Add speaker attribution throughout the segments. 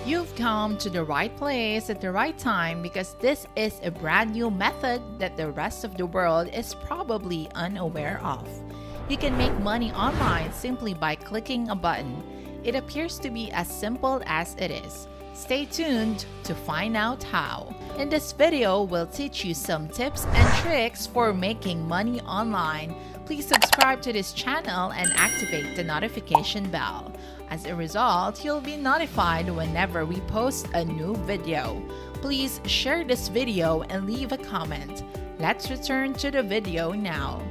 Speaker 1: You've come to the right place at the right time because this is a brand new method that the rest of the world is probably unaware of. You can make money online simply by clicking a button. It appears to be as simple as it is. Stay tuned to find out how. In this video, we'll teach you some tips and tricks for making money online. Please subscribe to this channel and activate the notification bell. As a result, you'll be notified whenever we post a new video. Please share this video and leave a comment. Let's return to the video now.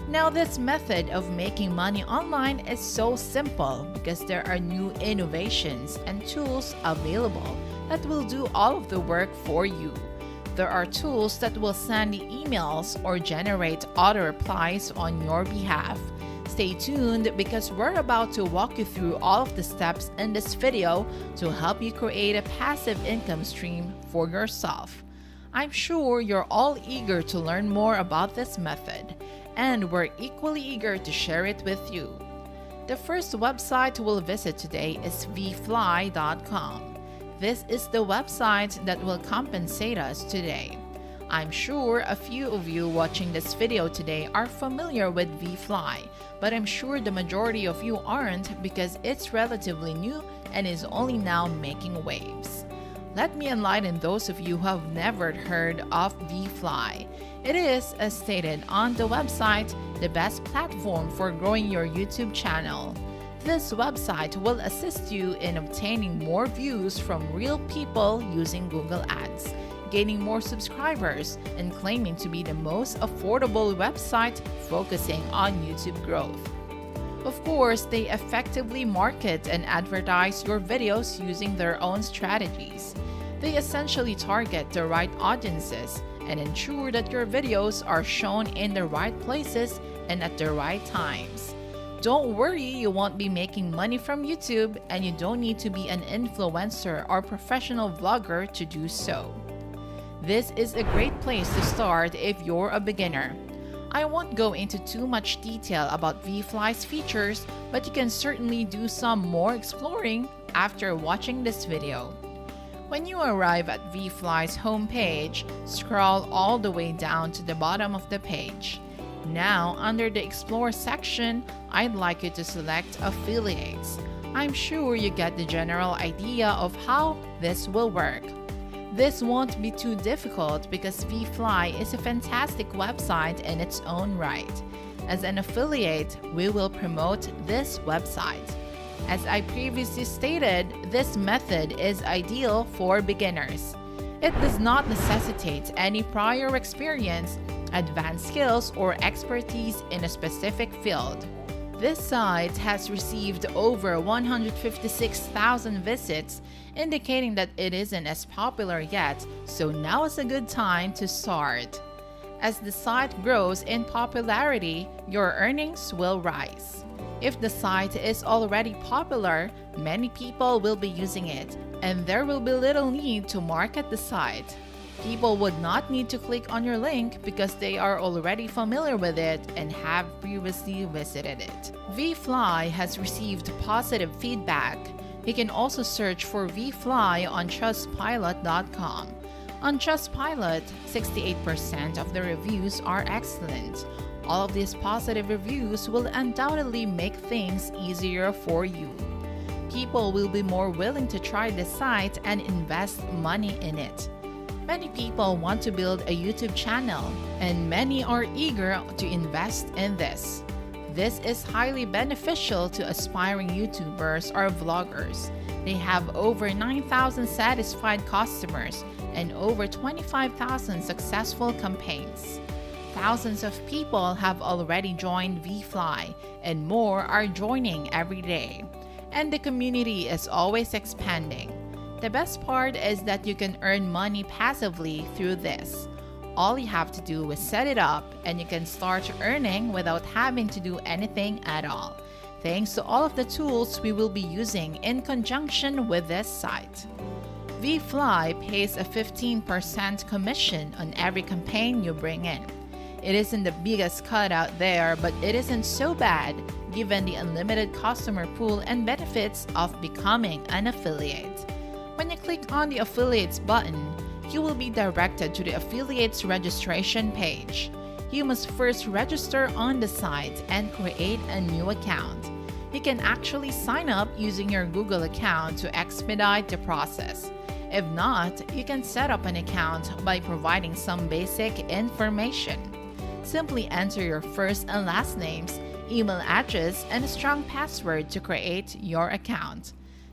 Speaker 1: Now, this method of making money online is so simple because there are new innovations and tools available that will do all of the work for you. There are tools that will send emails or generate auto replies on your behalf. Stay tuned because we're about to walk you through all of the steps in this video to help you create a passive income stream for yourself. I'm sure you're all eager to learn more about this method, and we're equally eager to share it with you. The first website we'll visit today is vfly.com. This is the website that will compensate us today. I'm sure a few of you watching this video today are familiar with VFly, but I'm sure the majority of you aren't because it's relatively new and is only now making waves. Let me enlighten those of you who have never heard of VFly. It is, as stated on the website, the best platform for growing your YouTube channel. This website will assist you in obtaining more views from real people using Google Ads, gaining more subscribers, and claiming to be the most affordable website focusing on YouTube growth. Of course, they effectively market and advertise your videos using their own strategies. They essentially target the right audiences and ensure that your videos are shown in the right places and at the right times. Don't worry, you won't be making money from YouTube, and you don't need to be an influencer or professional vlogger to do so. This is a great place to start if you're a beginner. I won't go into too much detail about VFly's features, but you can certainly do some more exploring after watching this video. When you arrive at VFly's homepage, scroll all the way down to the bottom of the page. Now, under the Explore section, I'd like you to select Affiliates. I'm sure you get the general idea of how this will work. This won't be too difficult because VFly is a fantastic website in its own right. As an affiliate, we will promote this website. As I previously stated, this method is ideal for beginners. It does not necessitate any prior experience, advanced skills, or expertise in a specific field. This site has received over 156,000 visits, indicating that it isn't as popular yet, so now is a good time to start. As the site grows in popularity, your earnings will rise. If the site is already popular, many people will be using it, and there will be little need to market the site. People would not need to click on your link because they are already familiar with it and have previously visited it. VFly has received positive feedback. You can also search for VFly on Trustpilot.com. On Trustpilot, 68% of the reviews are excellent. All of these positive reviews will undoubtedly make things easier for you. People will be more willing to try the site and invest money in it. Many people want to build a YouTube channel, and many are eager to invest in this. This is highly beneficial to aspiring YouTubers or vloggers. They have over 9,000 satisfied customers and over 25,000 successful campaigns. Thousands of people have already joined VFly, and more are joining every day. And the community is always expanding. The best part is that you can earn money passively through this. All you have to do is set it up, and you can start earning without having to do anything at all, thanks to all of the tools we will be using in conjunction with this site. VFly pays a 15% commission on every campaign you bring in. It isn't the biggest cut out there, but it isn't so bad given the unlimited customer pool and benefits of becoming an affiliate. When you click on the Affiliates button, you will be directed to the Affiliates registration page. You must first register on the site and create a new account. You can actually sign up using your Google account to expedite the process. If not, you can set up an account by providing some basic information. Simply enter your first and last names, email address, and a strong password to create your account.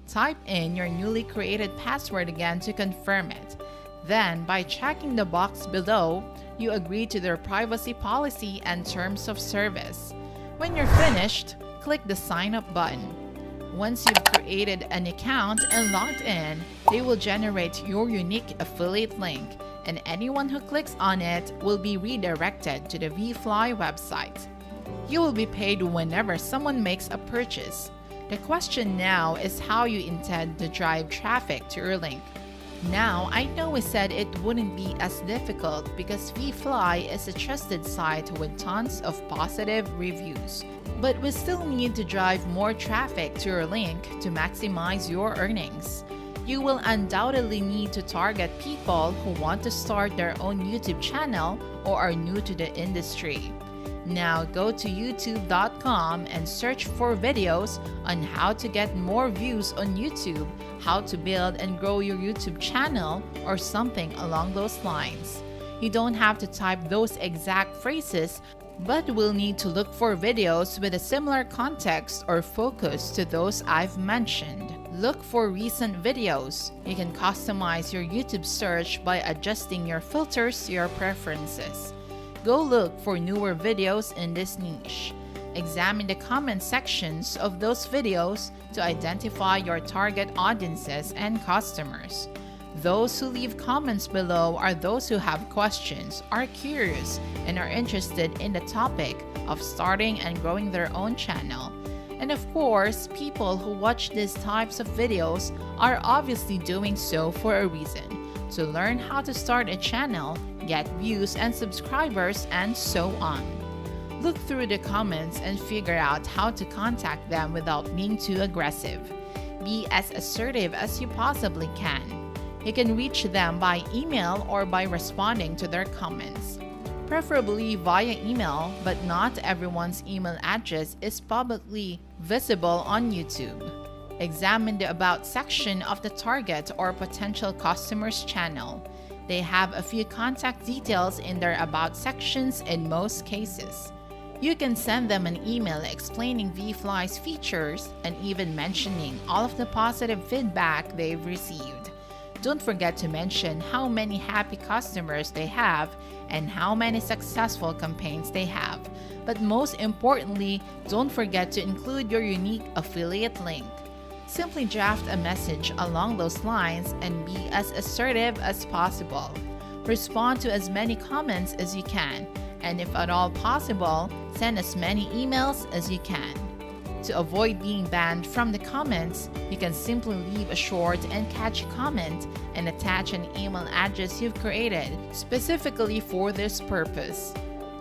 Speaker 1: Type in your newly created password again to confirm it. Then, by checking the box below, you agree to their privacy policy and terms of service. When you're finished, click the Sign Up button. Once you've created an account and logged in, they will generate your unique affiliate link, and anyone who clicks on it will be redirected to the VFly website. You will be paid whenever someone makes a purchase. The question now is how you intend to drive traffic to your link. Now, I know we said it wouldn't be as difficult because VFly is a trusted site with tons of positive reviews. But we still need to drive more traffic to your link to maximize your earnings. You will undoubtedly need to target people who want to start their own YouTube channel or are new to the industry. Now go to youtube.com and search for videos on how to get more views on YouTube, how to build and grow your YouTube channel, or something along those lines. You don't have to type those exact phrases, but will need to look for videos with a similar context or focus to those I've mentioned. Look for recent videos. You can customize your YouTube search by adjusting your filters to your preferences. Go look for newer videos in this niche. Examine the comment sections of those videos to identify your target audiences and customers. Those who leave comments below are those who have questions, are curious, and are interested in the topic of starting and growing their own channel. And of course, people who watch these types of videos are obviously doing so for a reason. To learn how to start a channel, get views and subscribers, and so on. Look through the comments and figure out how to contact them without being too aggressive. Be as assertive as you possibly can. You can reach them by email or by responding to their comments. Preferably via email, but not everyone's email address is publicly visible on YouTube. Examine the About section of the target or potential customer's channel. They have a few contact details in their About sections in most cases. You can send them an email explaining VFly's features and even mentioning all of the positive feedback they've received. Don't forget to mention how many happy customers they have and how many successful campaigns they have. But most importantly, don't forget to include your unique affiliate link. Simply draft a message along those lines and be as assertive as possible. Respond to as many comments as you can, and if at all possible, send as many emails as you can. To avoid being banned from the comments, you can simply leave a short and catchy comment and attach an email address you've created specifically for this purpose.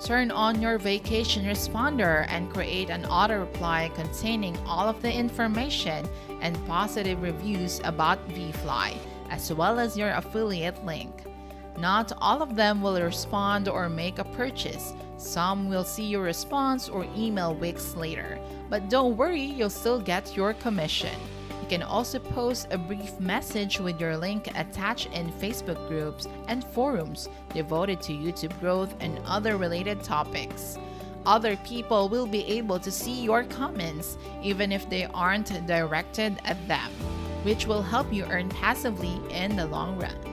Speaker 1: Turn on your vacation responder and create an auto reply containing all of the information and positive reviews about VFly, as well as your affiliate link. Not all of them will respond or make a purchase. Some will see your response or email weeks later. But don't worry, you'll still get your commission. You can also post a brief message with your link attached in Facebook groups and forums devoted to YouTube growth and other related topics. Other people will be able to see your comments even if they aren't directed at them, which will help you earn passively in the long run.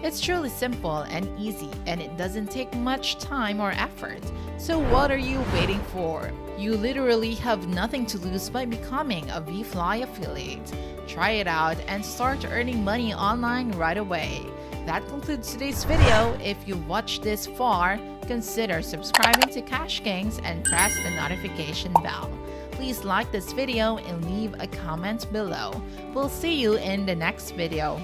Speaker 1: It's truly simple and easy, and it doesn't take much time or effort. So what are you waiting for? You literally have nothing to lose by becoming a VFly affiliate. Try it out and start earning money online right away. That concludes today's video. If you've watched this far, consider subscribing to Cash Kings and press the notification bell. Please like this video and leave a comment below. We'll see you in the next video.